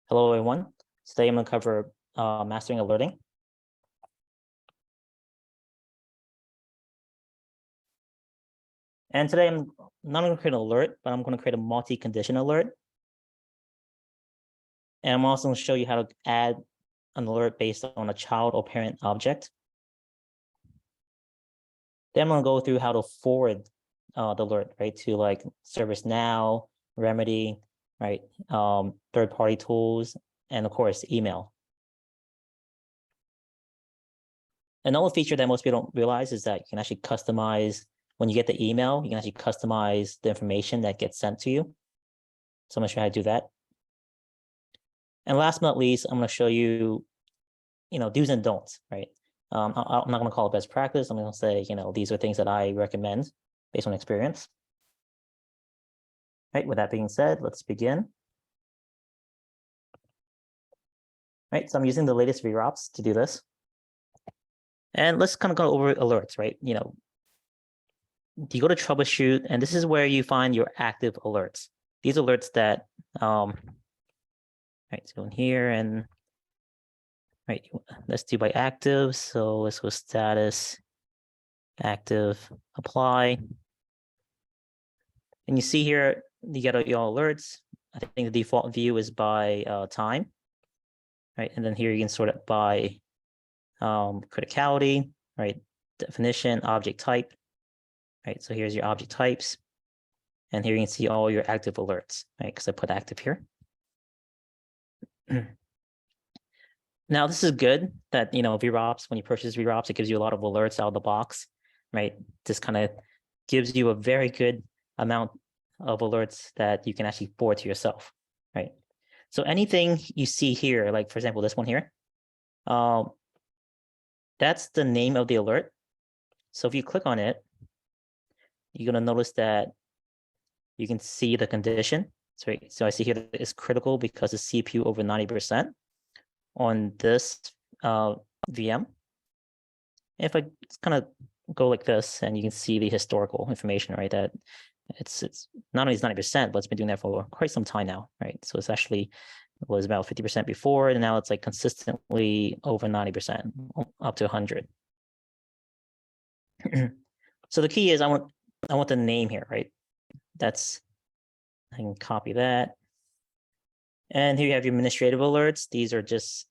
Hello, everyone. Today I'm going to cover mastering alerting. And today I'm not going to create an alert, but I'm going to create a multi-condition alert. And I'm also going to show you how to add an alert based on a child or parent object. Then I'm going to go through how to forward the alert, right, to like ServiceNow, Remedy, right, third-party tools, and of course, email. Another feature that most people don't realize is that you can actually customize, when you get the email, you can actually customize the information that gets sent to you. So I'm going to show you how to do that. And last but not least, I'm going to show you, do's and don'ts, right? I'm not going to call it best practice. I'm going to say, these are things that I recommend based on experience. Right, with that being said, let's begin. Right, so I'm using the latest VROPs to do this. And let's kind of go over alerts, right? You go to troubleshoot, and this is where you find your active alerts. These alerts that, right, so go in here and, right, let's do by active. So let's go status, active, apply. And you see here, you get your alerts. I think the default view is by time, right? And then here you can sort it by criticality, right? Definition, object type, right? So here's your object types. And here you can see all your active alerts, right? Because I put active here. Now, this is good that, VROPs, when you purchase VROPs, it gives you a lot of alerts out of the box, right? This kind of gives you a very good amount of alerts that you can actually forward to yourself, right? So anything you see here, like for example, this one here, that's the name of the alert. So if you click on it, you're going to notice that you can see the condition. So I see here that it's critical because the CPU over 90% on this VM. If I kind of go like this, and you can see the historical information, right? That it's not only is 90%, but it's been doing that for quite some time now, right? So it's actually was about 50% before, and now it's like consistently over 90%, up to 100. So the key is I want the name here, right? I can copy that. And here you have your administrative alerts. These are just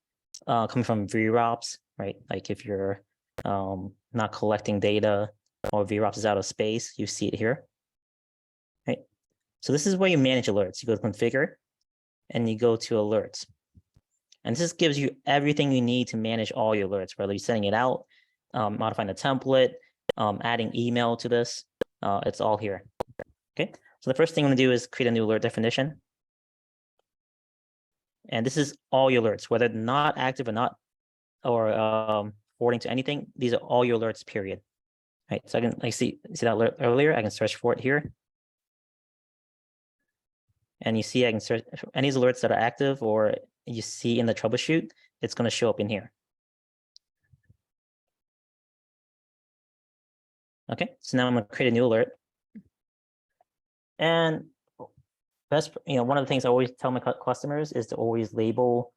coming from VROPs, right? Like if you're not collecting data or VROPs is out of space, you see it here, right? So this is where you manage alerts. You go to configure and you go to alerts. And this gives you everything you need to manage all your alerts, whether you're sending it out, modifying the template, adding email to this, it's all here, okay? So the first thing I'm gonna do is create a new alert definition. And this is all your alerts, whether not active or not, or forwarding to anything. These are all your alerts, period. Right. So I can see that alert earlier. I can search for it here. And you see I can search for any alerts that are active or you see in the troubleshoot, it's going to show up in here. Okay, so now I'm going to create a new alert. And one of the things I always tell my customers is to always label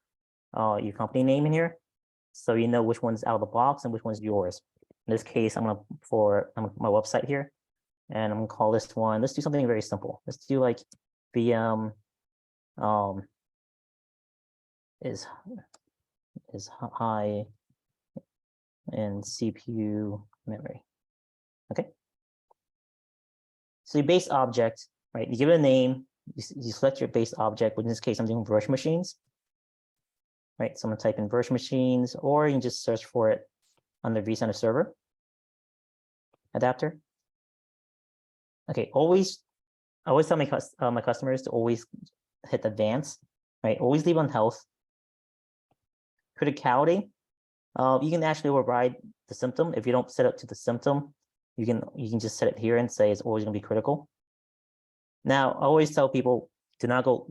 your company name in here, so you know which one's out of the box and which one's yours. In this case, I'm for my website here, and I'm gonna call this one. Let's do something very simple. Let's do like VM is high in CPU memory. Okay. So your base object, right? You give it a name. You select your base object. In this case, I'm doing virtual machines. Right, so I'm gonna type in virtual machines, or you can just search for it under vCenter server adapter. Okay, I always tell my customers to always hit advanced, right? Always leave on health. Criticality, you can actually override the symptom. If you don't set it to the symptom, you can just set it here and say it's always gonna be critical. Now, I always tell people do not go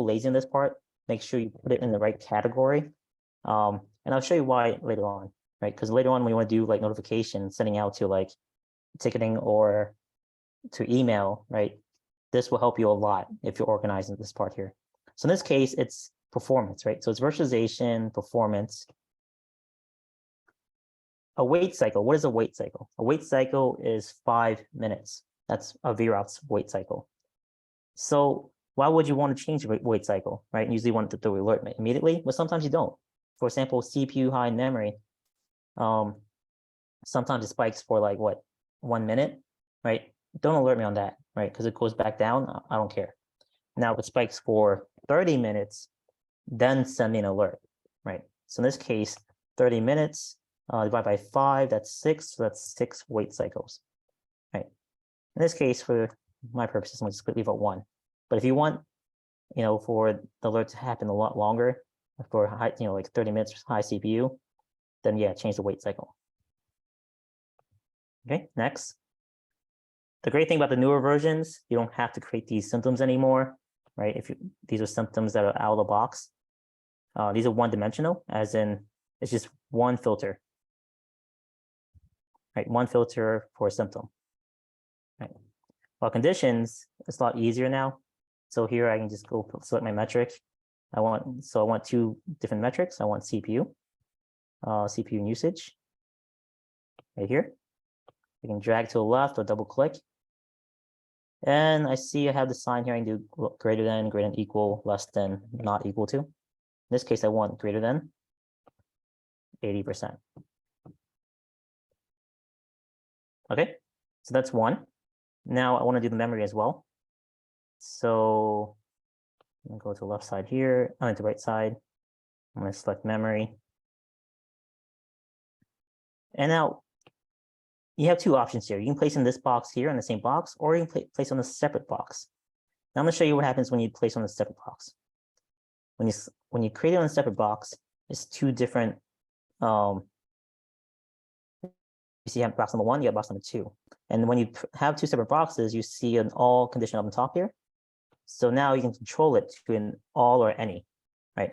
lazy in this part. Make sure you put it in the right category. And I'll show you why later on, right? Because later on, when you want to do like notification, sending out to like ticketing or to email, right? This will help you a lot if you're organizing this part here. So in this case, it's performance, right? So it's virtualization, performance. A wait cycle, what is a wait cycle? A wait cycle is 5 minutes. That's a VROP's wait cycle. So why would you want to change the wait cycle, right? Usually you want to do alert immediately, but sometimes you don't. For example, CPU high in memory, sometimes it spikes for like what, 1 minute, right? Don't alert me on that, right? Because it goes back down, I don't care. Now if it spikes for 30 minutes, then send me an alert, right? So in this case, 30 minutes divided by 5, that's 6, so that's 6 wait cycles, right? In this case, for my purposes, I'm going to just leave it 1. But if you want, for the alert to happen a lot longer, for high, like 30 minutes high CPU, then yeah, change the wait cycle. Okay, next. The great thing about the newer versions, you don't have to create these symptoms anymore, right? These are symptoms that are out of the box. These are one-dimensional, as in it's just one filter, right? One filter for a symptom, right? While conditions, it's a lot easier now. So here I can just go select my metric. I want 2 different metrics. I want CPU usage right here. I can drag to the left or double click. And I see I have the sign here. I can do greater than, equal, less than, not equal to. In this case, I want greater than 80%. Okay, so that's 1. Now I want to do the memory as well. So I'm going to go to the left side here, to the right side. I'm going to select memory. And now you have 2 options here. You can place in this box here in the same box, or you can place on a separate box. Now I'm going to show you what happens when you place on a separate box. When you create it on a separate box, it's 2 different. You see, you have box number 1, you have box number 2. And when you have 2 separate boxes, you see an all condition up on top here. So now you can control it to an all or any, right?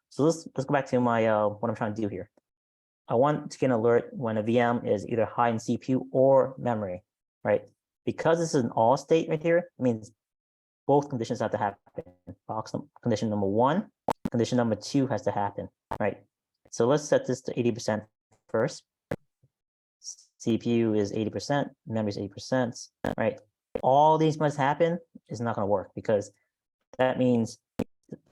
So let's go back to my what I'm trying to do here. I want to get an alert when a VM is either high in CPU or memory, right? Because this is an all state right here, it means both conditions have to happen. Condition number 1, condition number 2 has to happen, right? So let's set this to 80% first. CPU is 80%, memory is 80%, right? All these must happen is not going to work, because that means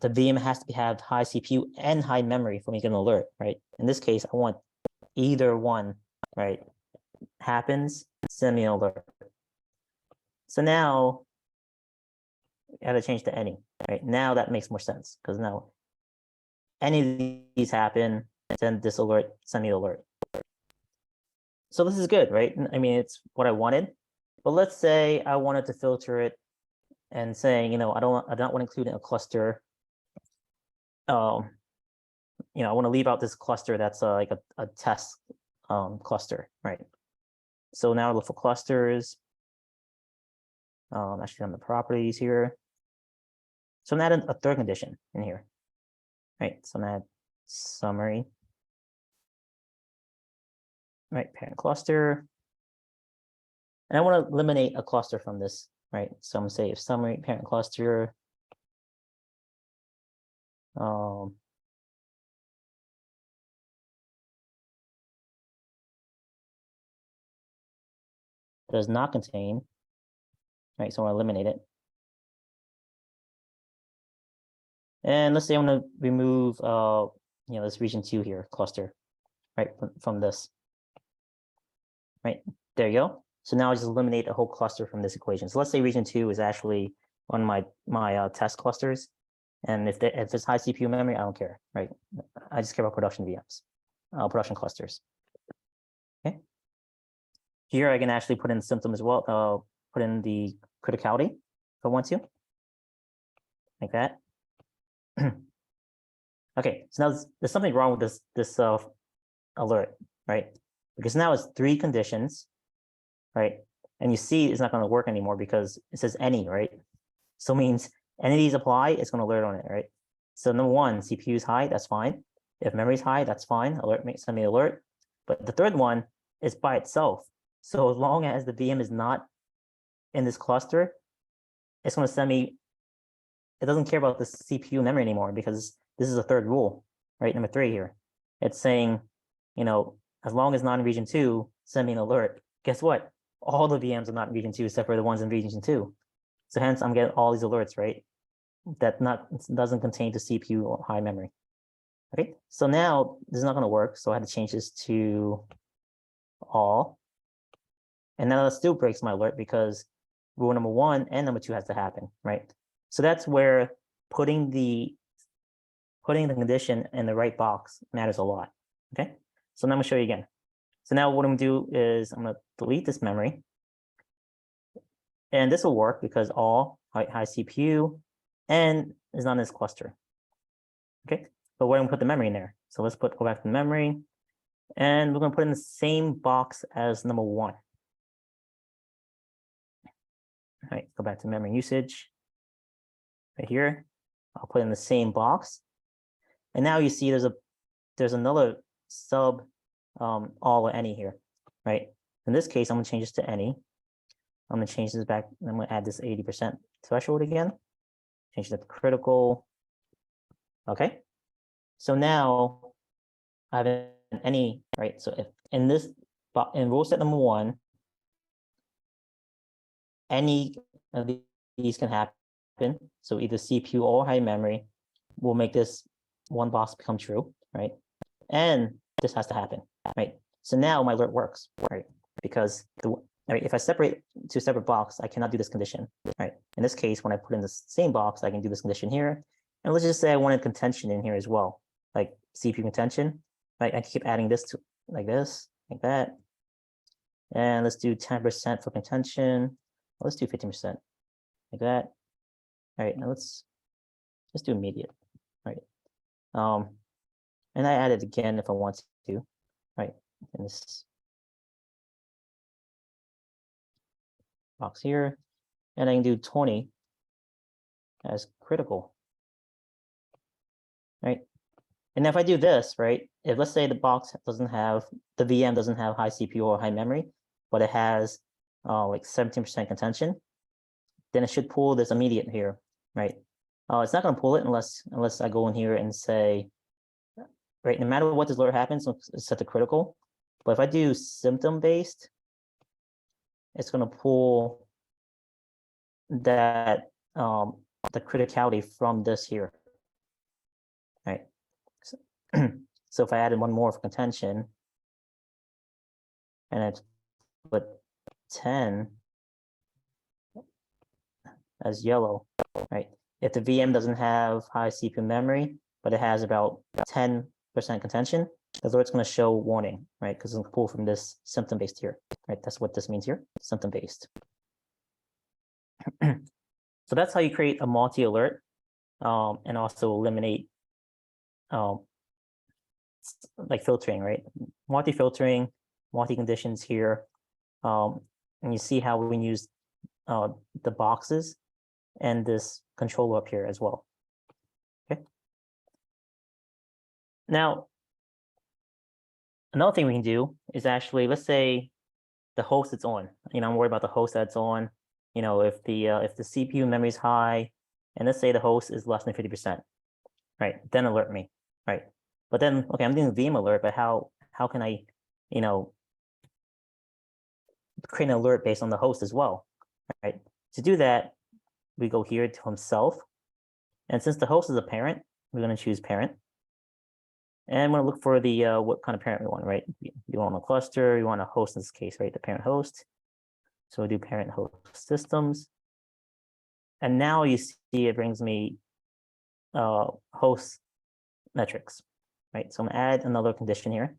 the VM has to have high CPU and high memory for me to get an alert, right? In this case, I want either one, right? Happens, send me an alert. So now I got to change to any, right? Now that makes more sense, because now any of these happen, send this alert, send me an alert. So this is good, right? I mean, it's what I wanted. But let's say I wanted to filter it and saying, I don't want to include in a cluster. I want to leave out this cluster that's like a test cluster, right? So now I look for clusters. Actually on the properties here. So I'm adding a 3rd condition in here, right? So I'm add summary, right? Parent cluster. And I want to eliminate a cluster from this, right? So I'm going to say if summary parent cluster does not contain, right? So I want to eliminate it. And let's say I want to remove, this region 2 here, cluster, right, from this, right? There you go. So now I just eliminate a whole cluster from this equation. So let's say region 2 is actually one of my test clusters. And if it's high CPU memory, I don't care, right? I just care about production VMs, production clusters. Okay. Here I can actually put in symptom as well, put in the criticality if I want to, like that. Okay, so now there's something wrong with this alert, right? Because now it's 3 conditions, right? And you see it's not going to work anymore because it says any, right? So it means any of these apply, it's going to alert on it, right? So number 1, CPU is high, that's fine. If memory is high, that's fine. Send me an alert. But the 3rd one is by itself. So as long as the VM is not in this cluster, it's going to send me it doesn't care about the CPU memory anymore because this is the third rule, right? Number 3 here. It's saying, you know, as long as not in region 2, send me an alert. Guess what? All the VMs are not in region 2 except for the ones in region 2. So hence I'm getting all these alerts, right? That doesn't contain the CPU or high memory. Okay, so now this is not going to work. So I had to change this to all. And now that still breaks my alert because rule number 1 and number 2 has to happen, right? So that's where putting the condition in the right box matters a lot. Okay, so now I'm going to show you again. So now what I'm going to do is I'm going to delete this memory. And this will work because all high CPU and is not in this cluster. Okay, but we're going to put the memory in there. So let's go back to the memory. And we're going to put in the same box as number 1. All right, go back to memory usage. Right here, I'll put in the same box. And now you see there's another sub all or any here, right? In this case, I'm going to change this to any. I'm going to change this back. I'm going to add this 80% threshold again. Change that to critical. Okay. So now I have an any, right? So if in rule set number 1, any of these can happen. So either CPU or high memory will make this one box become true, right? And this has to happen, right? So now my alert works, right? Because if I separate 2 separate blocks, I cannot do this condition, right? In this case, when I put in the same box, I can do this condition here. And let's just say I wanted contention in here as well, like CPU contention, right? I keep adding this to like this, like that. And let's do 10% for contention. Let's do 15%, like that. All right, now let's do immediate, right? And I add it again if I want to, right? In this box here, and I can do 20 as critical, right? And if I do this, right, if let's say the box doesn't have, the VM doesn't have high CPU or high memory, but it has like 17% contention, then it should pull this immediate here, right? It's not going to pull it unless I go in here and say, right, no matter what this alert happens, it's set to critical. But if I do symptom based, it's going to pull that the criticality from this here, right? So if I added one more for contention, and I put 10 as yellow, right? If the VM doesn't have high CPU memory, but it has about 10% contention, the alert's going to show warning, right? Because it's going to pull from this symptom based here, right? That's what this means here, symptom based. So that's how you create a multi alert and also eliminate like filtering, right? Multi filtering, multi conditions here. And you see how we can use the boxes and this controller up here as well. Okay. Now, another thing we can do is actually, let's say the host it's on. You know, I'm worried about the host that's on. You know, if the CPU memory is high, and let's say the host is less than 50%, right? Then alert me, right? But then, okay, I'm doing VM alert, but how can I, you know, create an alert based on the host as well, right? To do that, we go here to himself, and since the host is a parent, we're going to choose parent, and we're going to look for the what kind of parent we want, right? You want a cluster, you want a host in this case, right? The parent host. So we'll do parent host systems, and now you see it brings me host metrics, right? So I'm gonna add another condition here,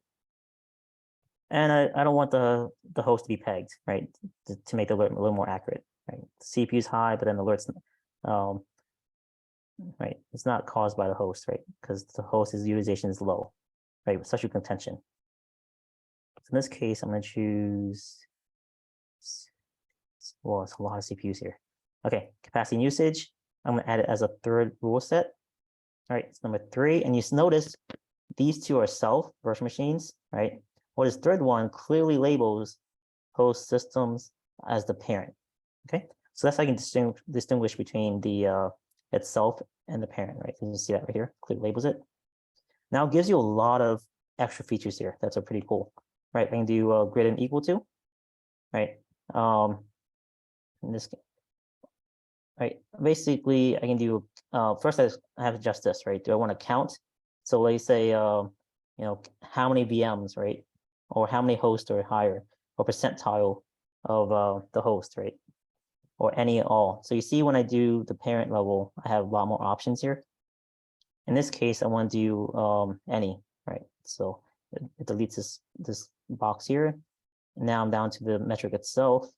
and I don't want the host to be pegged, right? To make the alert a little more accurate, right? The CPU is high, but then the alert's right, it's not caused by the host, right? Because the host's utilization is low, right? With such a contention. So in this case, I'm going to choose, well, it's a lot of CPUs here. Okay, capacity and usage. I'm going to add it as a third rule set. All right, it's number 3. And you notice these two are self virtual machines, right? Well, this third one clearly labels host systems as the parent. Okay, so that's how you can distinguish between the itself and the parent, right? You can see that right here, clear labels it. Now it gives you a lot of extra features here. That's pretty cool, right? I can do greater than equal to, right? In this, right? Basically, I can do first. I have to adjust this, right? Do I want to count? So let's say, you know, how many VMs, right? Or how many hosts are higher, or percentile of the host, right? Or any at all. So you see, when I do the parent level, I have a lot more options here. In this case, I want to do any, right? So it deletes this box here. Now I'm down to the metric itself,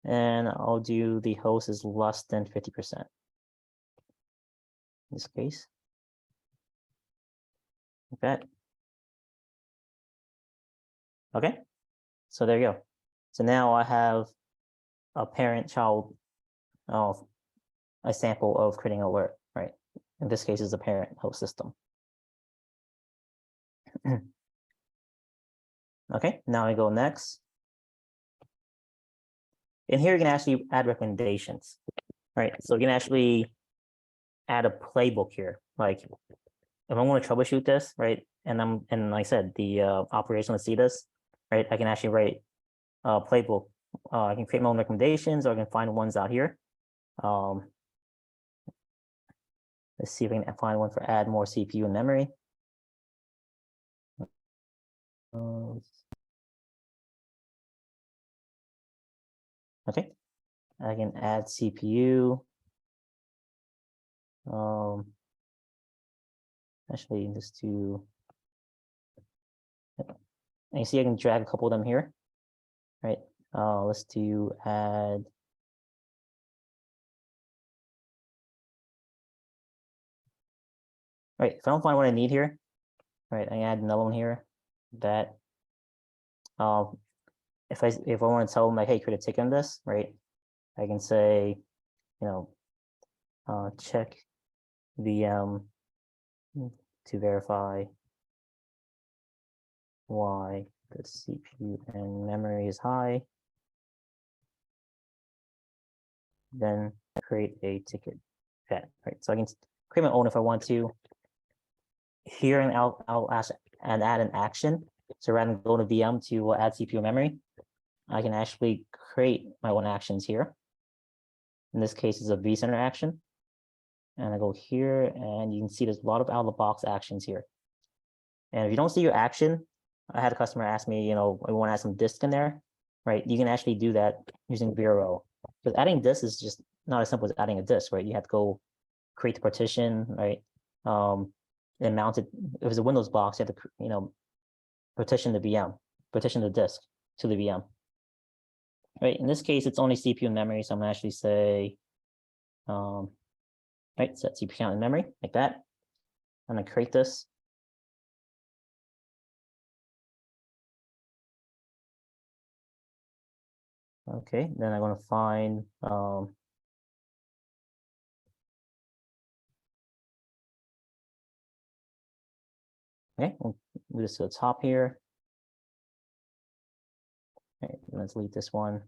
and I'll do the host is less than 50%. In this case, like that. Okay, so there you go. So now I have a parent-child, a sample of creating an alert, right? In this case, is a parent host system. Okay, now I go next. And here you can actually add recommendations, right? So you can actually add a playbook here. Like if I want to troubleshoot this, right? And like I said, the operation to see this, right? I can actually write a playbook. I can create my own recommendations, or I can find ones out here. Let's see if I can find one for add more CPU and memory. Okay, I can add CPU. Actually, just to, and you see I can drag a couple of them here, right? Let's do add. Right, if I don't find what I need here, right, I can add another one here. That if I want to tell them like, hey, create a ticket on this, right? I can say, you know, check VM to verify why the CPU and memory is high. Then create a ticket. Okay, right. So I can create my own if I want to. Here, and I'll ask and add an action. So rather than go to VM to add CPU memory, I can actually create my own actions here. In this case, it's a vCenter action. And I go here, and you can see there's a lot of out-of-the-box actions here. And if you don't see your action, I had a customer ask me, you know, I want to add some disk in there, right? You can actually do that using VRO. But adding disk is just not as simple as adding a disk, right? You have to go create the partition, right? And mount it. If it was a Windows box, you have to, you know, partition the VM, partition the disk to the VM. Right, in this case, it's only CPU and memory, so I'm gonna actually say, right, set CPU count and memory, like that. I'm gonna create this. Okay, then I'm gonna find, okay, we'll move this to the top here. Okay, let's delete this one.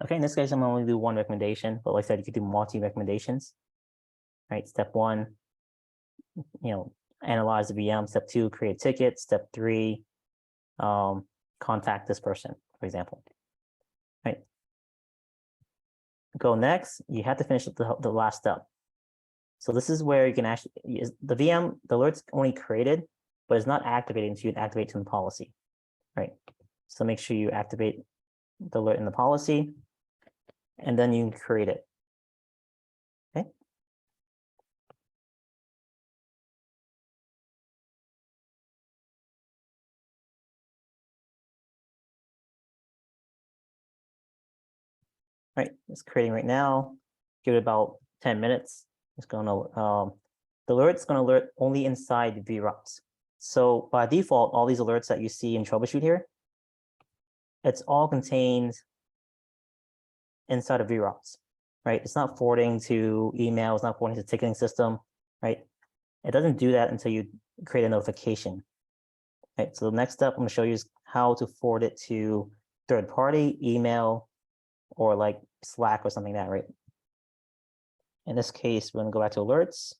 Okay, in this case, I'm gonna only do one recommendation, but like I said, you could do multi recommendations. Right, step one, you know, analyze the VM. Step two, create a ticket. Step three, contact this person, for example. Right. Go next, you have to finish the last step. So this is where you can actually, the VM, the alert's only created, but it's not activated until you activate to the policy, right? So make sure you activate the alert in the policy, and then you can create it, okay? Right, it's creating right now. Give it about 10 minutes. It's gonna, the alert's gonna alert only inside VROPs. So by default, all these alerts that you see in troubleshoot here, it's all contained inside of VROPs, right? It's not forwarding to email, it's not forwarding to ticketing system, right? It doesn't do that until you create a notification. Right, so the next step I'm going to show you is how to forward it to third-party email or like Slack or something like that, right? In this case, we're gonna go back to alerts.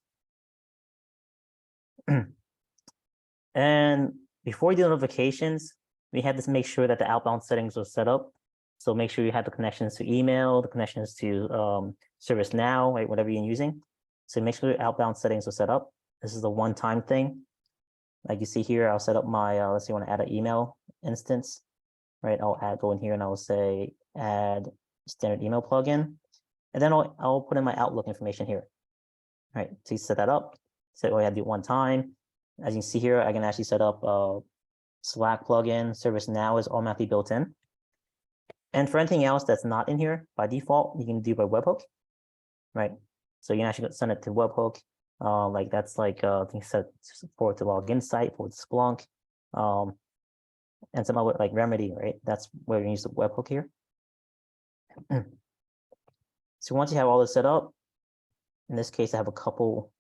And before you do notifications, we had to make sure that the outbound settings were set up. So make sure you have the connections to email, the connections to ServiceNow, right? Whatever you're using. So make sure the outbound settings are set up. This is a one-time thing. Like you see here, I'll set up my, let's say I want to add an email instance, right? Go in here and I'll say add standard email plugin. And then I'll put in my Outlook information here, right? So you set that up. So I have to do it one time. As you can see here, I can actually set up Slack plugin. ServiceNow is automatically built in. And for anything else that's not in here, by default, you can do by webhook, right? So you can actually send it to webhook. Like that's like I think set forward to login site, forward to Splunk, and some other like remedy, right? That's where you use the webhook here. So once you have all this set up, in this case, I have a couple.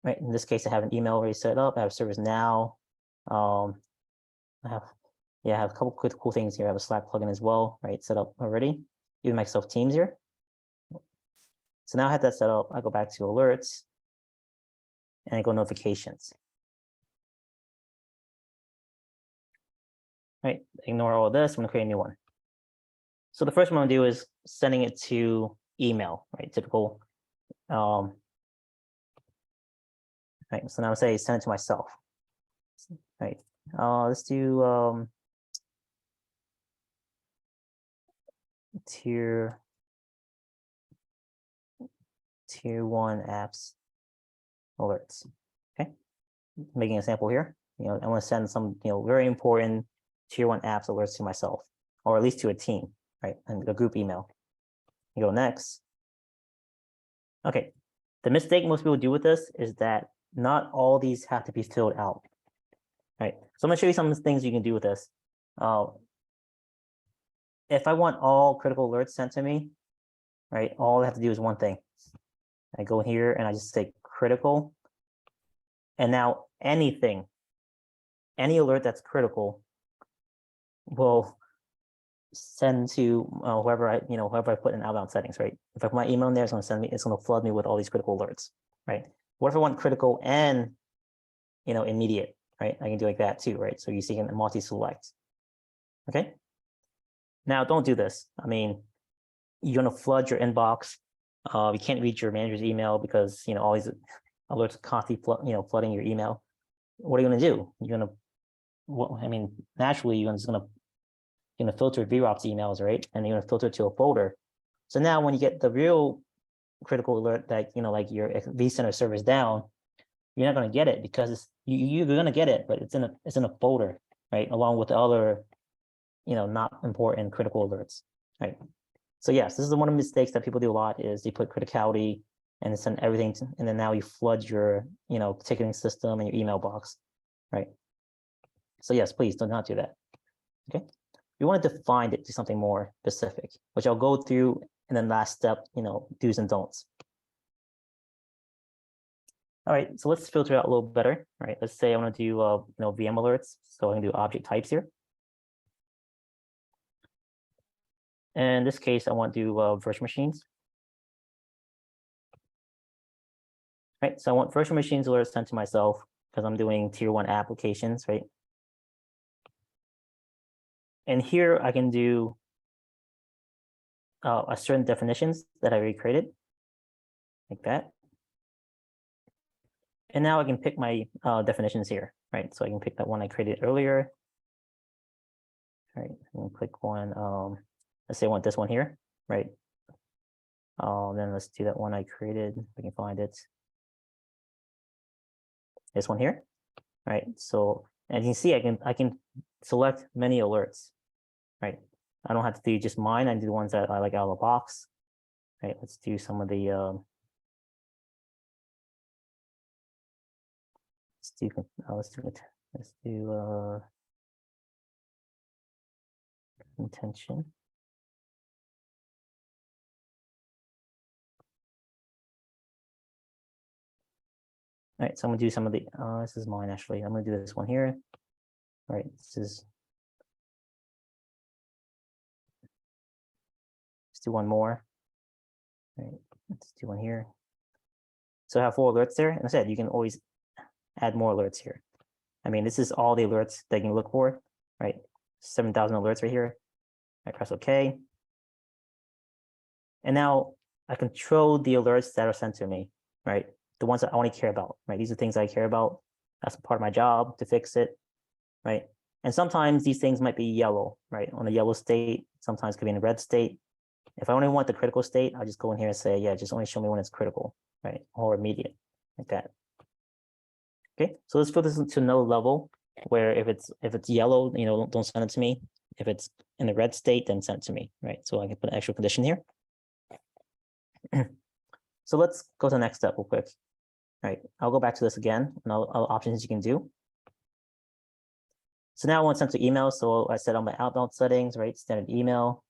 Right, in this case, I have an email already set up. I have ServiceNow. I have I have a couple cool things here. I have a Slack plugin as well, right? Set up already. Even Microsoft Teams here. So now I have that set up. I go back to alerts and I go notifications. Right, ignore all of this. I'm gonna create a new one. So the first one I'm gonna do is sending it to email, right? Typical. Right, so now I say send it to myself. Right. Let's do tier 1 apps alerts. Okay, making a sample here. I want to send some very important tier 1 apps alerts to myself, or at least to a team, right? And a group email. You go next. Okay, the mistake most people do with this is that not all these have to be filled out, right? So I'm going to show you some things you can do with this. If I want all critical alerts sent to me, right, all I have to do is one thing. I go here and I just say critical. And now any alert that's critical will send to whoever I put in outbound settings, right? If I put my email in there, it's going to flood me with all these critical alerts, right? What if I want critical and immediate, right? I can do like that too, right? So you see in multi-select. Okay. Now don't do this. I mean, you're going to flood your inbox. You can't read your manager's email because all these alerts constantly flooding your email. What are you going to do? You're going to, well, I mean, naturally you're just going to filter VROPS emails, right? And you're going to filter to a folder. So now when you get the real critical alert that like your vCenter server's down, you're not going to get it because you're going to get it, but it's in a folder, right? Along with the other not important critical alerts, right? So yes, this is one of the mistakes that people do a lot is they put criticality and send everything and then now you flood your ticketing system and your email box, right? So yes, please do not do that. Okay, you want to define it to something more specific, which I'll go through in the last step, do's and don'ts. All right, so let's filter out a little better. All right, let's say I want to do VM alerts, so I can do object types here. And in this case, I want to do virtual machines. Right, so I want virtual machines alerts sent to myself because I'm doing tier 1 applications, right? And here I can do a certain definitions that I already created, like that. And now I can pick my definitions here, right? So I can pick that one I created earlier. All right, I'm gonna click one. Let's say I want this one here, right? Then let's do that one I created. If I can find it. This one here, right? So as you can see, I can select many alerts, right? I don't have to do just mine. I do the ones that I like out of the box, right? Let's do some of the let's do intention. All right, so I'm gonna do some of the, this is mine actually. I'm gonna do this one here. All right, this is do one more. Right, let's do one here. So I have 4 alerts there. And I said, you can always add more alerts here. I mean, this is all the alerts that you can look for, right? 7,000 alerts right here. I press OK. And now I control the alerts that are sent to me, right? The ones that I only care about, right? These are things I care about. That's part of my job to fix it, right? And sometimes these things might be yellow, right? On a yellow state, sometimes it could be in a red state. If I only want the critical state, I'll just go in here and say, yeah, just only show me when it's critical, right? Or immediate, like that. Okay, so let's put this to another level where if it's yellow, don't send it to me. If it's in the red state, then send it to me, right? So I can put an extra condition here. So let's go to the next step real quick. All right, I'll go back to this again and all options you can do. So now I want to send to email. So I set on my outbound settings, right? Standard email.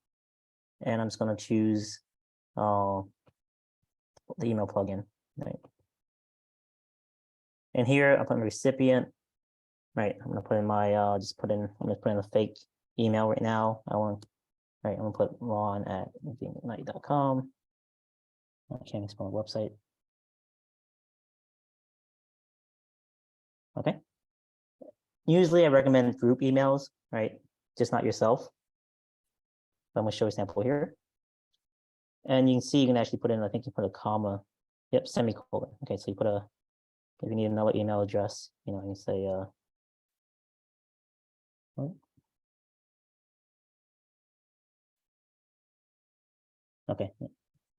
And I'm just going to choose the email plugin, right? And here I'm putting recipient, right? I'm going to put in my, I'm going to put in a fake email right now. I'm going to put ron@vmware.com. I can't spell my website. Okay. Usually I recommend group emails, right? Just not yourself. But I'm going to show you a sample here. And you can see you can actually put in, I think you put a comma. Yep, semicolon. Okay, so you put if you need another email address, you can say, okay, no,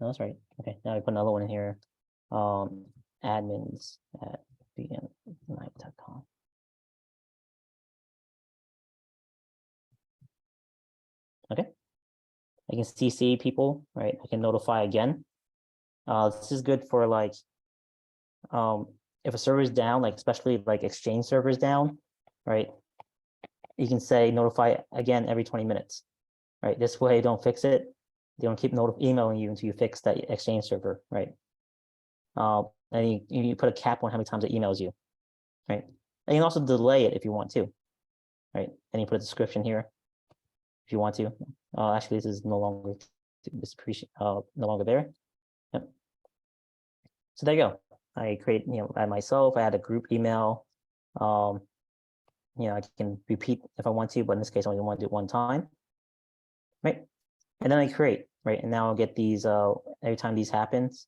that's right. Okay, now I put another one in here. Admins@vmware.com. Okay, I can CC people, right? I can notify again. This is good for like, if a server is down, like especially like Exchange servers down, right? You can say notify again every 20 minutes, right? This way, don't fix it. They don't keep emailing you until you fix that Exchange server, right? And you put a cap on how many times it emails you, right? And you can also delay it if you want to, right? And you put a description here if you want to. Actually, this is no longer no longer there. Yep. So there you go. I create, add myself. I add a group email. I can repeat if I want to, but in this case, I only want to do it one time, right? And then I create, right? And now I'll get these every time these happens,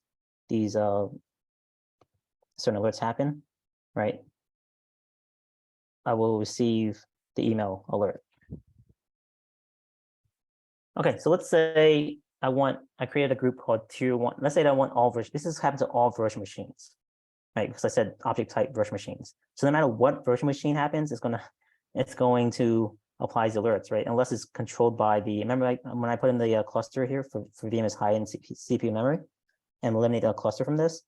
these certain alerts happen, right? I will receive the email alert. Okay, so let's say I created a group called tier 1. Let's say that I want all version. This happens to all virtual machines, right? Because I said object type virtual machines. So no matter what virtual machine happens, it's going to apply the alerts, right? Unless it's controlled by the, remember when I put in the cluster here for VMware's high-end CPU memory and eliminate a cluster from this,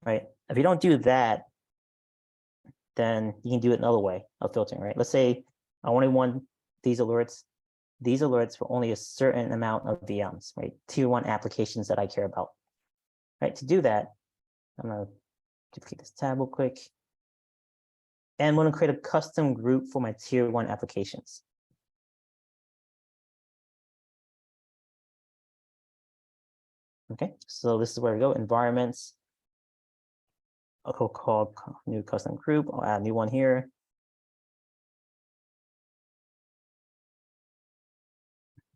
right? If you don't do that, then you can do it another way of filtering, right? Let's say I only want these alerts for only a certain amount of VMs, right? Tier 1 applications that I care about, right? To do that, I'm going to duplicate this tab real quick. And I'm going to create a custom group for my tier 1 applications. Okay, so this is where we go, environments. I'll call new custom group. I'll add a new one here.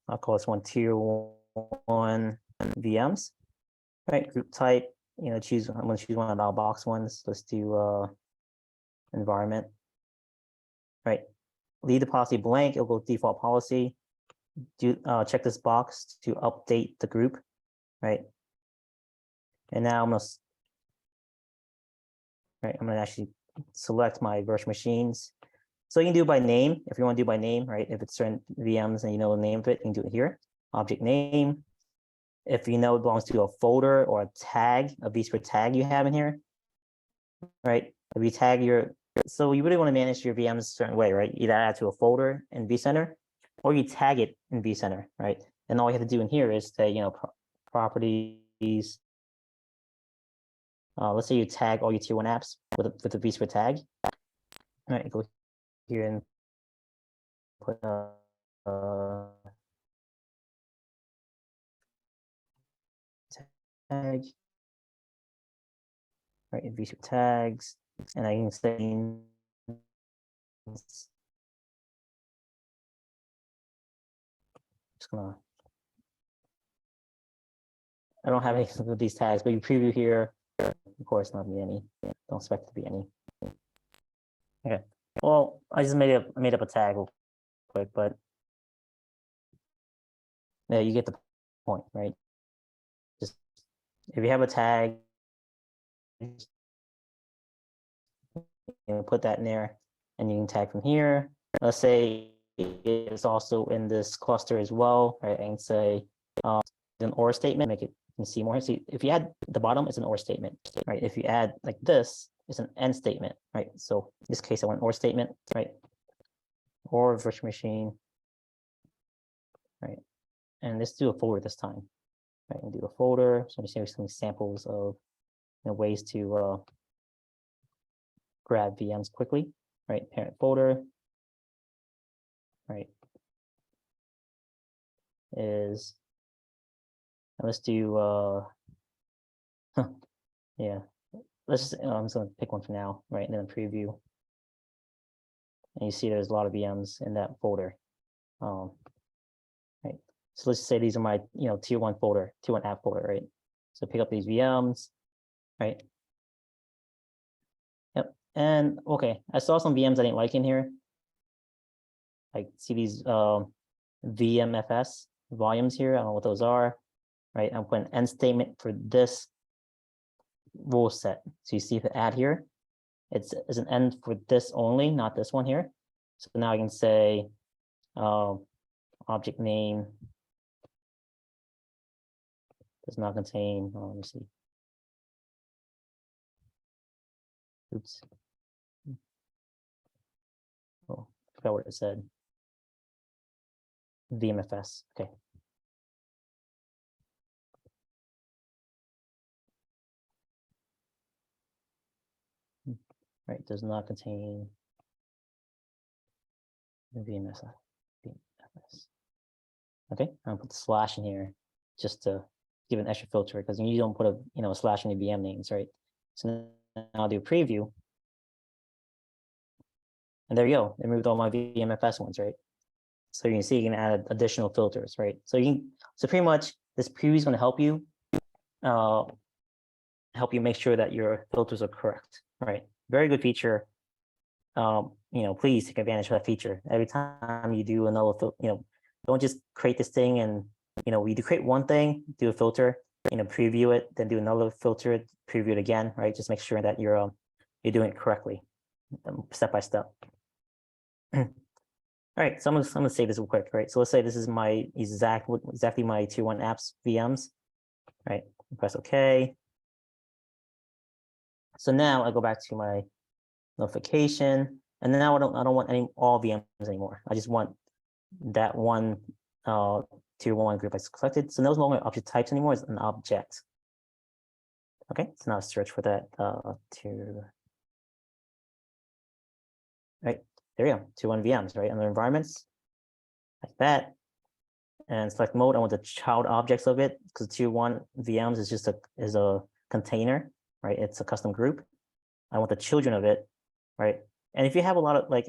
I'll call this one tier 1 VMs, right? Group type, I'm going to choose one of the out-of-box ones. Let's do environment, right? Leave the policy blank. It'll go default policy. Check this box to update the group, right? And now I'm gonna actually select my virtual machines. So you can do it by name if you want to do by name, right? If it's certain VMs and you know the name of it, you can do it here. Object name. If you know it belongs to a folder or a tag, a vSphere tag you have in here, right? If you tag so you really want to manage your VMs a certain way, right? Either add to a folder in vCenter, or you tag it in vCenter, right? And all you have to do in here is say, properties. Let's say you tag all your tier 1 apps with the vSphere tag. All right, go here and put tag, right? vSphere tags, and I can say just gonna. I don't have any of these tags, but you preview here. Of course, not be any. Don't expect to be any. Okay. Well, I just made up a tag real quick, but yeah, you get the point, right? Just if you have a tag, put that in there, and you can tag from here. Let's say it's also in this cluster as well, right? I can say an or statement, make it, you can see more. See, if you add the bottom, it's an or statement, right? If you add like this, it's an and statement, right? So in this case, I want an or statement, right? Or virtual machine, right? And let's do a folder this time, right? And do a folder. So I'm showing some samples of ways to grab VMs quickly, right? Parent folder, right? Is, let's do yeah, let's just I'm just gonna pick one for now, right? And then preview, and you see there's a lot of VMs in that folder, right? So let's say these are my tier 1 folder, tier 1 app folder, right? So pick up these VMs, right? Yep. And okay, I saw some VMs I didn't like in here. Like see these VMFS volumes here. I don't know what those are, right? I'm putting an end statement for this rule set. So you see the add here, it's an end for this only, not this one here. So now I can say object name does not contain, let me see. Oops. Oh, I forgot what it said. VMFS, okay. Right, does not contain VMFS. Okay, I'll put the slash in here just to give an extra filter because you don't put a slash in the VM names, right? So now I'll do a preview. And there you go. It moved all my VMFS ones, right? So you can see you can add additional filters, right? So so pretty much this preview is going to help you make sure that your filters are correct, right? Very good feature. Please take advantage of that feature. Every time you do another filter, don't just create this thing and you do create one thing, do a filter, preview it, then do another filter, preview it again, right? Just make sure that you're doing it correctly, step by step. All right, so I'm gonna save this real quick, right? So let's say this is my exactly my tier 1 apps VMs, right? Press OK. So now I go back to my notification, and now I don't want all VMs anymore. I just want that one tier 1 group I selected. So those no longer object types anymore. It's an object. Okay, so now search for that tier. Right, there you go. Tier 1 VMs, right? Under environments, like that. And select mode. I want the child objects of it because tier 1 VMs is just a container, right? It's a custom group. I want the children of it, right? And if you have a lot of let's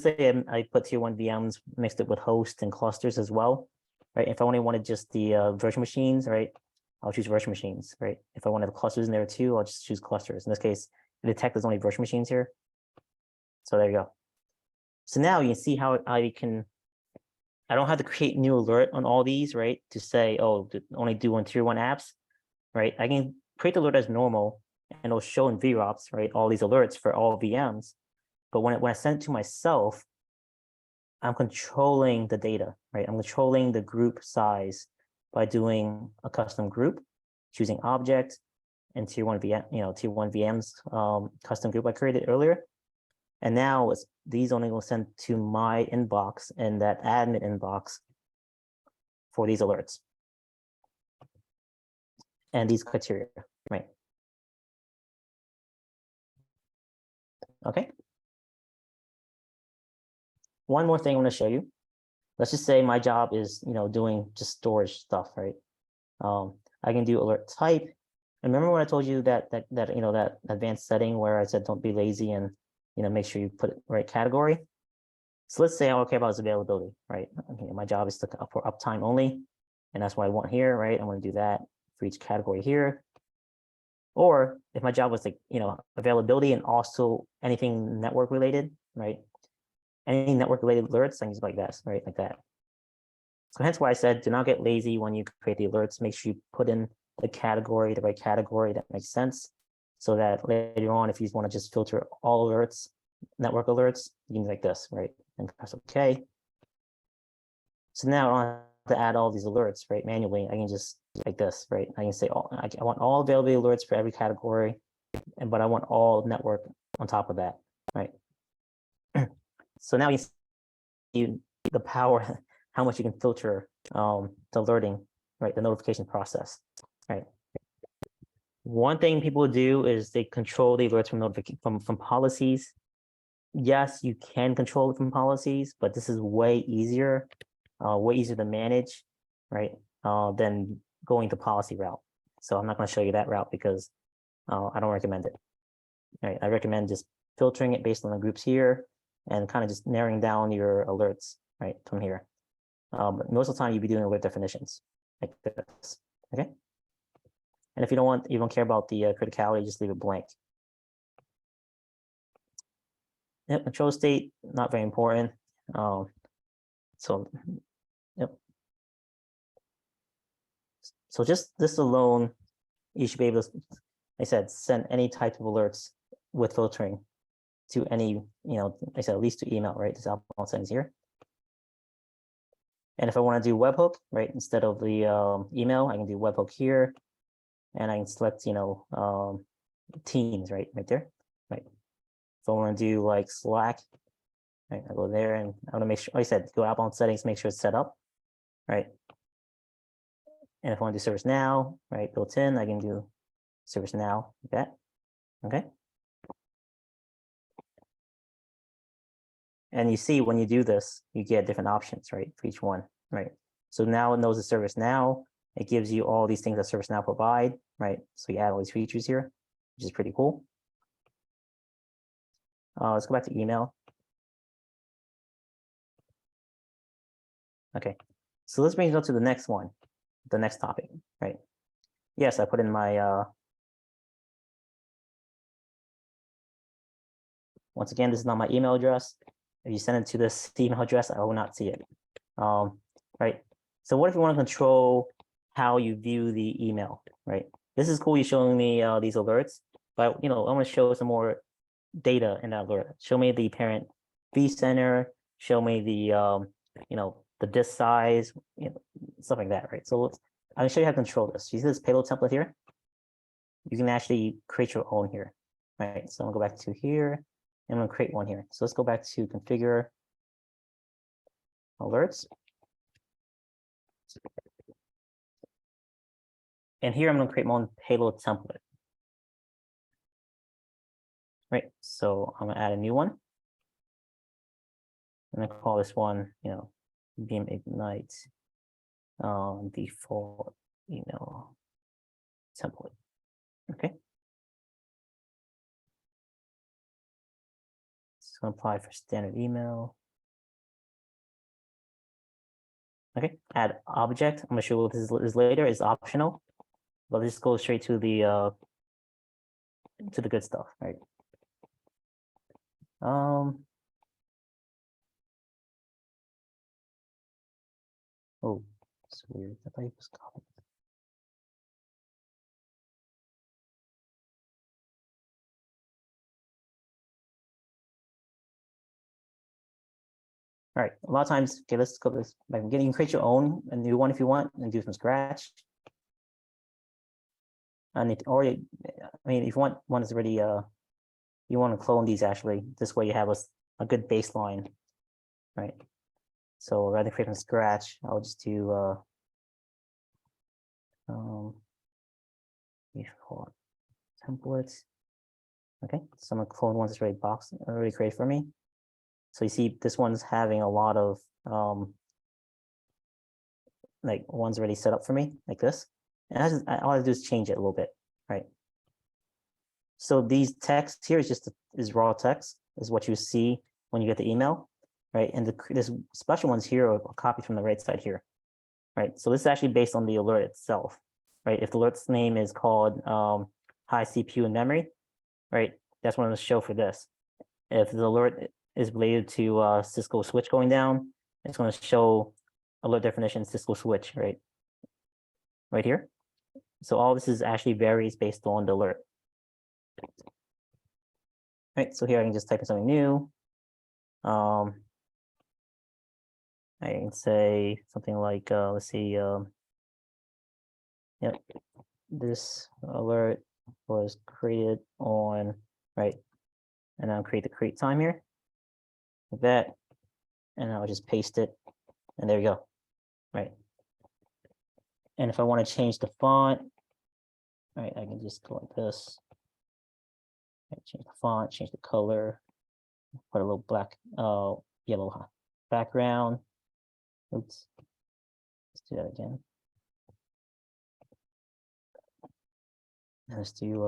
say I put tier 1 VMs mixed it with hosts and clusters as well, right? If I only wanted just the virtual machines, right? I'll choose virtual machines, right? If I want to have clusters in there too, I'll just choose clusters. In this case, the detect there's only virtual machines here. So there you go. So now you can see how I don't have to create new alert on all these, right? To say, oh, only do on tier 1 apps, right? I can create the alert as normal, and it'll show in VROPs, right? All these alerts for all VMs. But when I send it to myself, I'm controlling the data, right? I'm controlling the group size by doing a custom group, choosing object, and tier 1 VMs custom group I created earlier. And now these only will send to my inbox and that admin inbox for these alerts and these criteria, right? Okay. One more thing I want to show you. Let's just say my job is, doing just storage stuff, right? I can do alert type. And remember when I told you that that advanced setting where I said don't be lazy and make sure you put it right category. So let's say I don't care about its availability, right? Okay, my job is for uptime only, and that's what I want here, right? I'm going to do that for each category here. Or if my job was like availability and also anything network related, right? Any network related alerts, things like that, right? Like that. So hence why I said, do not get lazy when you create the alerts. Make sure you put in the right category that makes sense, so that later on, if you want to just filter all alerts, network alerts, you can like this, right? And press OK. So now I don't have to add all these alerts, right? Manually, I can just like this, right? I can say, I want all availability alerts for every category, but I want all network on top of that, right? So now you see the power, how much you can filter the alerting, right? The notification process, right? One thing people do is they control the alerts from policies. Yes, you can control it from policies, but this is way easier to manage, right? Than going the policy route. So I'm not going to show you that route because I don't recommend it. Right? I recommend just filtering it based on the groups here and kind of just narrowing down your alerts right from here. But most of the time you'll be doing alert definitions like this. Okay. And if you don't care about the criticality, just leave it blank. Yep, control state, not very important. So, yep. So just this alone, you should be able to, like I said, send any type of alerts with filtering to any, like I said, at least to email, right? This outbound settings here. And if I want to do webhook, right, instead of the email, I can do webhook here, and I can select, Teams, right there, right. If I want to do like Slack, right, I go there and I want to make sure, like I said, go outbound settings, make sure it's set up, right. And if I want to do ServiceNow, right, built in, I can do ServiceNow like that, okay. And you see when you do this, you get different options, right, for each one, right. So now it knows the ServiceNow. It gives you all these things that ServiceNow provide, right. So you add all these features here, which is pretty cool. Let's go back to email. Okay, so let's bring it up to the next one, the next topic, right? Yes, I put in my, once again, this is not my email address. If you send it to this email address, I will not see it, right? So what if you want to control how you view the email, right? This is cool, you're showing me these alerts, but I want to show some more data in that alert. Show me the parent vCenter, show me the, the disk size, stuff like that, right? So I'll show you how to control this. You see this payload template here? You can actually create your own here, right? So I'm gonna go back to here, and I'm gonna create one here. So let's go back to configure alerts. And here I'm gonna create my own payload template. Right, so I'm gonna add a new one. I'm gonna call this one, Beam Ignite default email template. Okay. So apply for standard email. Okay, add object. I'm gonna show what this is later. Is optional, but let's just go straight to the good stuff, right? Oh, it's weird. I thought it was copied. All right, a lot of times, okay, let's go this. You can create your own, a new one if you want, and do from scratch. And if you want one that's already, you want to clone these actually. This way you have a good baseline, right? So rather than create from scratch, I'll just do default templates. Okay, so I'm gonna clone one that's already created for me. So you see this one's having a lot of like ones already set up for me, like this. And all I have to do is change it a little bit, right? So these text here is just is raw text, is what you see when you get the email, right? And this special ones here are copied from the right side here, right? So this is actually based on the alert itself, right? If the alert's name is called high CPU and memory, right? That's what I'm going to show for this. If the alert is related to Cisco switch going down, it's going to show alert definition Cisco switch, right? Right here. So all this is actually varies based on the alert. Right, so here I can just type in something new. I can say something like, let's see, yep, this alert was created on, right, and I'll create the create time here, like that, and I'll just paste it, and there you go, right. And if I want to change the font, right, I can just go like this, right, change the font, change the color, put a little black, yellow background. Oops, let's do that again. Let's do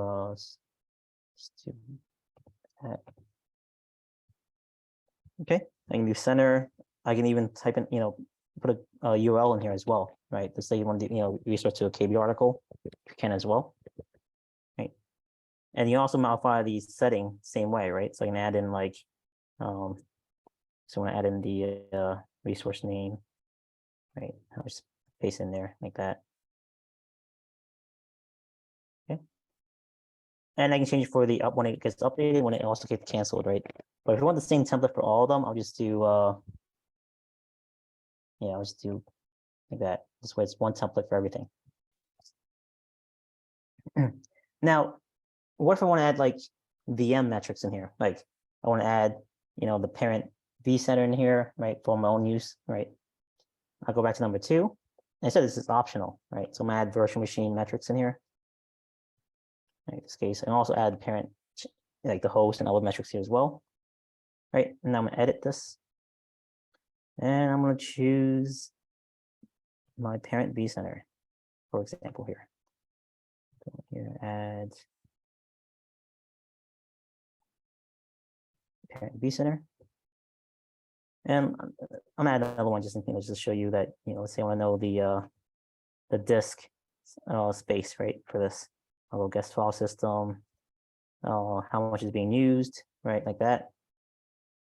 that. Okay, I can do center. I can even type in, put a URL in here as well, right? Let's say you want to, resource to a KB article, you can as well, right? And you also modify the setting same way, right? So I can add in like, so I want to add in the resource name, right? I'll just paste in there like that. Okay. And I can change for the when it gets updated, when it also gets canceled, right? But if you want the same template for all of them, I'll just do, I'll just do like that. This way it's one template for everything. Now, what if I want to add like VM metrics in here? Like I want to add, the parent vCenter in here, right, for my own use, right? I'll go back to number 2. And I said this is optional, right? So I'm gonna add virtual machine metrics in here. Right, in this case, and also add parent, like the host and other metrics here as well. Right, and now I'm gonna edit this. And I'm gonna choose my parent vCenter, for example, here. Go here, add parent vCenter. And I'm gonna add another one just to show you that, let's say I want to know the disk space, right, for this. I'll go guest file system, how much is being used, right, like that.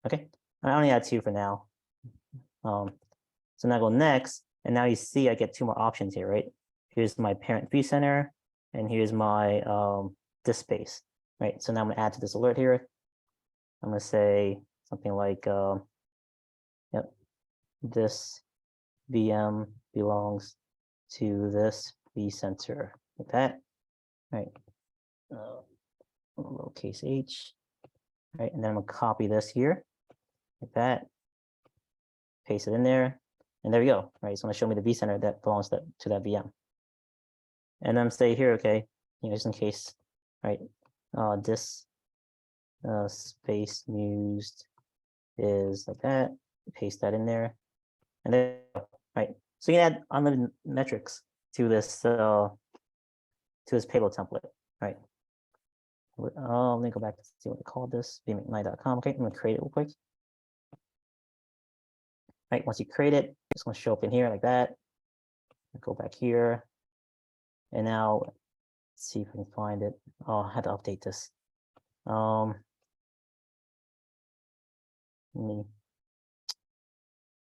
Okay, I only add 2 for now. So now I go next, and now you see I get 2 more options here, right? Here's my parent vCenter, and here's my disk space, right? So now I'm gonna add to this alert here. I'm gonna say something like, yep, this VM belongs to this vCenter, like that, right? Lowercase h, right? And then I'm gonna copy this here, like that, paste it in there, and there we go, right? It's gonna show me the vCenter that belongs to that VM. And then say here, okay, just in case, right? This space used is like that. Paste that in there, and then right. So you can add unlimited metrics to this payload template, right? Let me go back to see what I called this. vmware.com. Okay, I'm gonna create it real quick. Right, once you create it, it's gonna show up in here like that. Go back here, and now let's see if I can find it. Oh, I had to update this.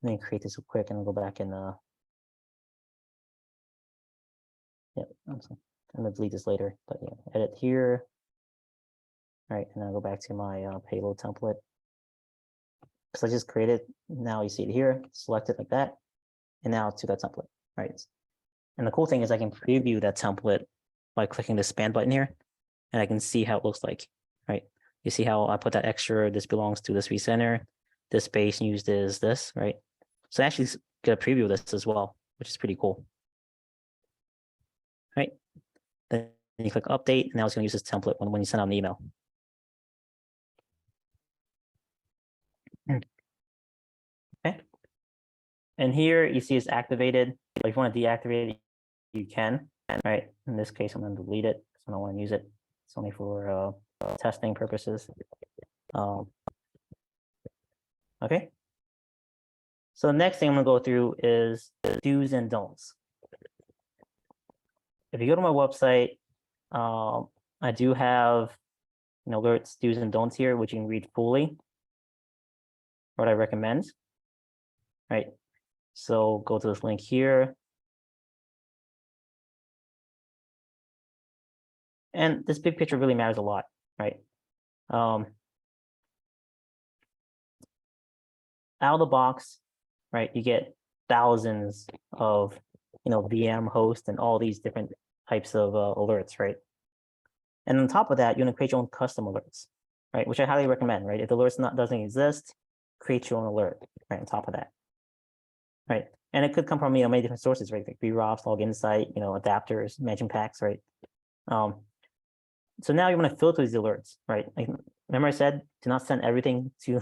Let me create this real quick and I'll go back and yep, I'm gonna delete this later, but yeah, edit here. All right, and I'll go back to my payload template. Because I just created, now you see it here, select it like that, and now to that template, right? And the cool thing is I can preview that template by clicking the span button here, and I can see how it looks like, right? You see how I put that extra, this belongs to this vCenter, this space used is this, right? So I actually get a preview of this as well, which is pretty cool. Right? Then you click update, and now it's going to use this template when you send out an email. Okay. And here you see it's activated. But if you want to deactivate it, you can. right? In this case, I'm going to delete it because I don't want to use it. It's only for testing purposes. Okay. So the next thing I'm going to go through is do's and don'ts. If you go to my website, I do have alerts, do's and don'ts here, which you can read fully. What I recommend, right? So go to this link here. And this big picture really matters a lot, right? Out of the box, right, you get thousands of VM hosts and all these different types of alerts, right? And on top of that, you're going to create your own custom alerts, right? Which I highly recommend, right? If the alert's doesn't exist, create your own alert, right? On top of that, right? And it could come from many different sources, right? Like VROPs, Log Insight, adapters, management packs, right? So now you want to filter these alerts, right? Like, remember I said, do not send everything to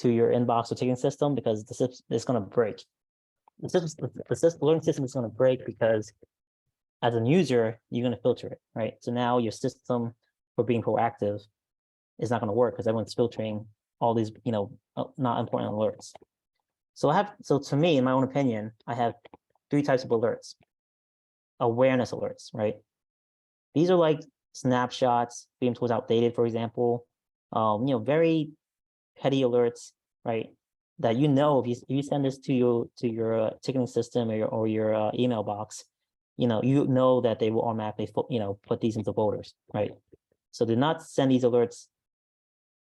your inbox or ticketing system because it's going to break. The alerting system is going to break because as a user, you're going to filter it, right? So now your system for being proactive is not going to work because everyone's filtering all these, not important alerts. So to me, in my own opinion, I have 3 types of alerts. Awareness alerts, right? These are like snapshots, VM tools outdated, for example, very petty alerts, right? That if you send this to your ticketing system or your email box, that they will automatically put these into folders, right? So do not send these alerts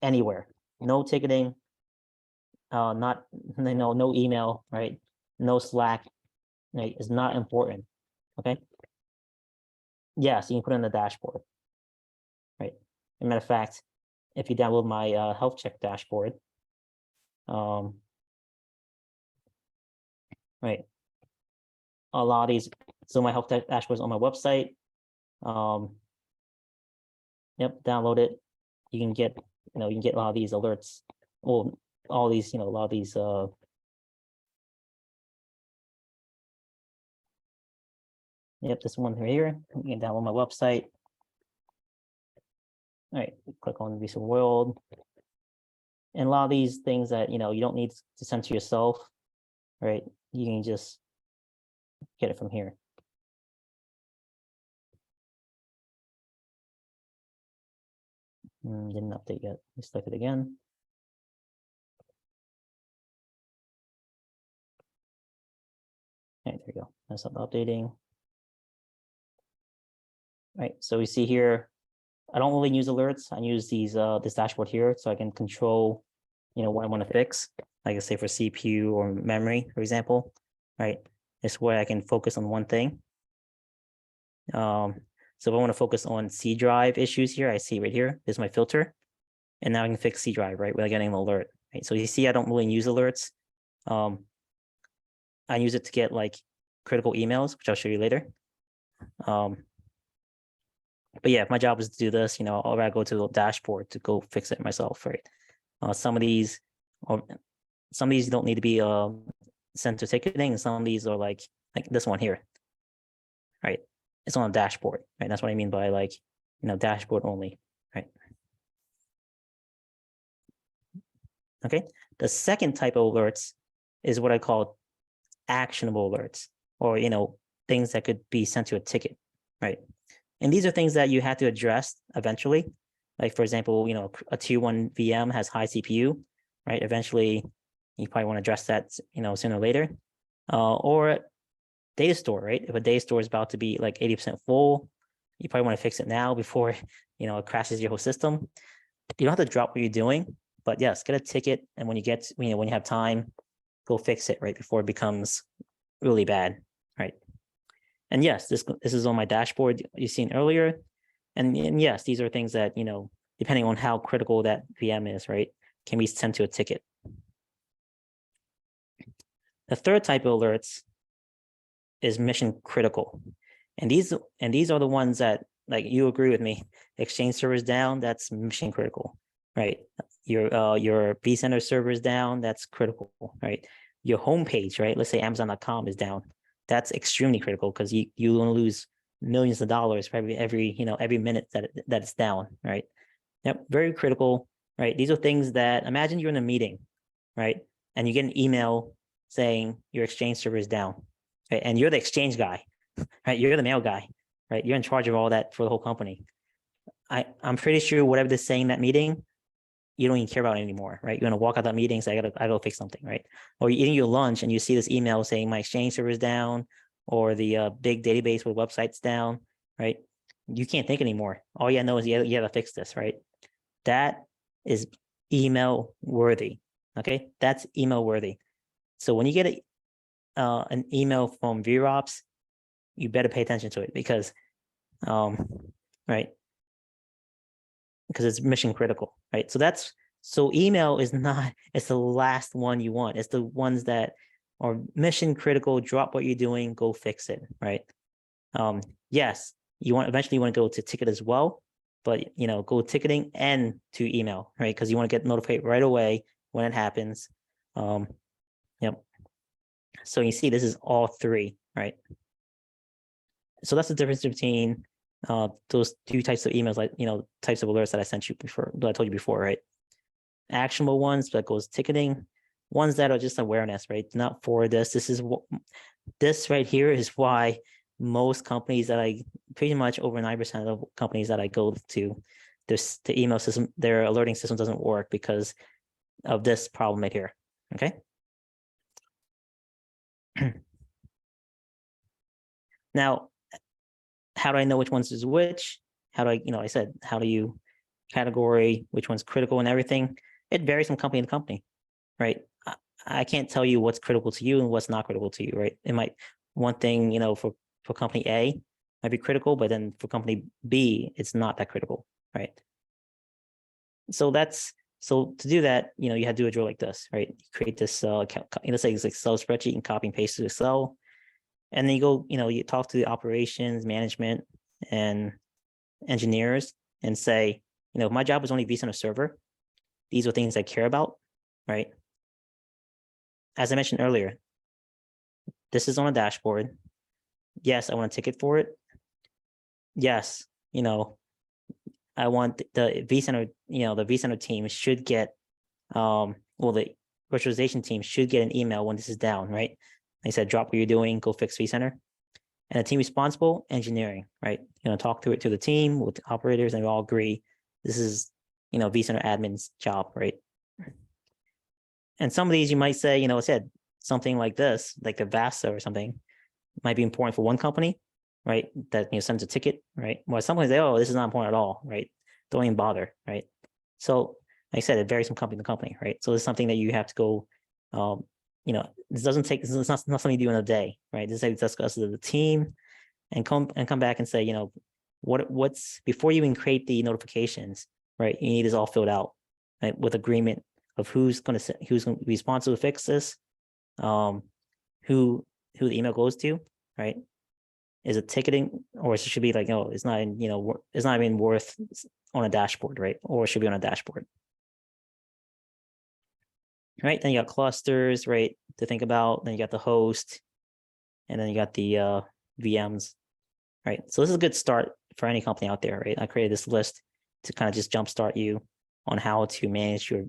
anywhere. No ticketing, no email, right? No Slack, right? Is not important. Okay. Yeah, so you can put it in the dashboard, right? As a matter of fact, if you download my health check dashboard, right, a lot of these, so my health dashboard is on my website. Yep, download it. You can get, a lot of these alerts. Well, all these, a lot of these. Yep, this one right here. You can download my website. All right, click on Visa World. And a lot of these things that you don't need to send to yourself, right? You can just get it from here. Didn't update yet. Let's select it again. Okay, there we go. That's not updating. All right, so we see here, I don't really use alerts. I use these this dashboard here so I can control, what I want to fix. Like I say for CPU or memory, for example, right? This way I can focus on one thing. So if I want to focus on C drive issues here, I see right here, this is my filter. And now I can fix C drive, right, without getting an alert. Right? So you see, I don't really use alerts. I use it to get like critical emails, which I'll show you later. But yeah, if my job is to do this, I'll rather go to the dashboard to go fix it myself, right? Some of these don't need to be sent to ticketing, and some of these are like this one here, right? It's on a dashboard, right? That's what I mean by like, dashboard only, right? Okay. The second type of alerts is what I call actionable alerts, or things that could be sent to a ticket, right? And these are things that you have to address eventually. Like for example, a tier 1 VM has high CPU, right? Eventually, you probably want to address that, sooner or later. Or data store, right? If a data store is about to be like 80% full, you probably want to fix it now before it crashes your whole system. You don't have to drop what you're doing, but yes, get a ticket, and when you have time, go fix it right before it becomes really bad, right? And yes, this is on my dashboard you've seen earlier, and yes, these are things that depending on how critical that VM is, right, can be sent to a ticket. The third type of alerts is mission critical, and these are the ones that, like, you agree with me, Exchange servers down, that's mission critical, right? Your vCenter server is down, that's critical, right? Your homepage, right? Let's say Amazon.com is down, That's extremely critical because you want to lose millions of dollars for every minute that it's down, right? Yep, very critical, right? These are things that, imagine you're in a meeting, right? And you get an email saying your Exchange server is down, right? And you're the Exchange guy, right? You're the mail guy, right? You're in charge of all that for the whole company. I'm pretty sure whatever they're saying in that meeting, you don't even care about it anymore, right? You're gonna walk out that meeting and say, I gotta fix something, right? Or you're eating your lunch and you see this email saying my Exchange server is down, or the big database with websites down, right? You can't think anymore. All you know is you gotta fix this, right? That is email worthy. Okay, that's email worthy. So when you get an email from VROPS, you better pay attention to it because, right, because it's mission critical, right? So email is not, it's the last one you want. It's the ones that are mission critical. Drop what you're doing, go fix it, right? Yes, eventually you want to go to ticket as well, but go ticketing and to email, right? Because you want to get notified right away when it happens. Yep. So you see, this is all three, right? So that's the difference between those two types of emails, like types of alerts that I sent you before, that I told you before, right? Actionable ones that goes ticketing, ones that are just awareness, right? Not for this. This right here is why most companies that pretty much over 9% of companies that I go to, the email system, their alerting system doesn't work because of this problem right here. Okay. Now, how do I know which ones is which? How do I said, how do you category which one's critical and everything? It varies from company to company, right? I can't tell you what's critical to you and what's not critical to you, right? It might, one thing, for company A might be critical, but then for company B, it's not that critical, right? So to do that, you have to do a drill like this, right? You create this, let's say it's Excel spreadsheet and copy and paste to Excel. And then you go, you talk to the operations, management, and engineers and say, if my job was only vCenter server, these are things I care about, right? As I mentioned earlier, this is on a dashboard. Yes, I want a ticket for it. Yes, I want the vCenter, the vCenter team should get, the virtualization team should get an email when this is down, right? They said, drop what you're doing, go fix vCenter. And the team responsible, engineering, right? Talk through it to the team with the operators, and we all agree this is, vCenter admin's job, right? And some of these you might say, said something like this, like the VASA or something, might be important for one company, right? That sends a ticket, right? Well, some companies say, oh, this is not important at all, right? Don't even bother, right? So, like I said, it varies from company to company, right? So it's something that you have to go, this doesn't take, it's not something you do in a day, right? This is discuss with the team and come back and say, what's before you even create the notifications, right? You need this all filled out, right? With agreement of who's going to be responsible to fix this, who the email goes to, right? Is it ticketing, or it should be like, oh, it's not even worth on a dashboard, right? Or it should be on a dashboard. Right, then you got clusters, right, to think about. Then you got the host, and then you got the VMs, right? So this is a good start for any company out there, right? I created this list to kind of just jumpstart you on how to manage your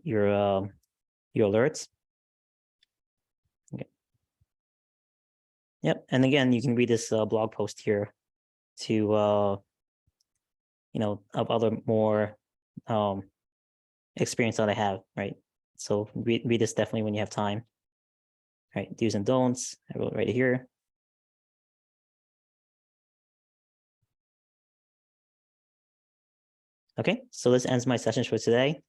alerts. Okay. Yep, and again, you can read this blog post here to of other more experience that I have, right? So read this definitely when you have time. Right, do's and don'ts, I wrote right here. Okay, so this ends my session for today.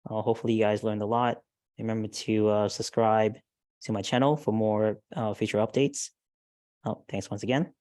Hopefully you guys learned a lot. Remember to subscribe to my channel for more future updates. Thanks once again.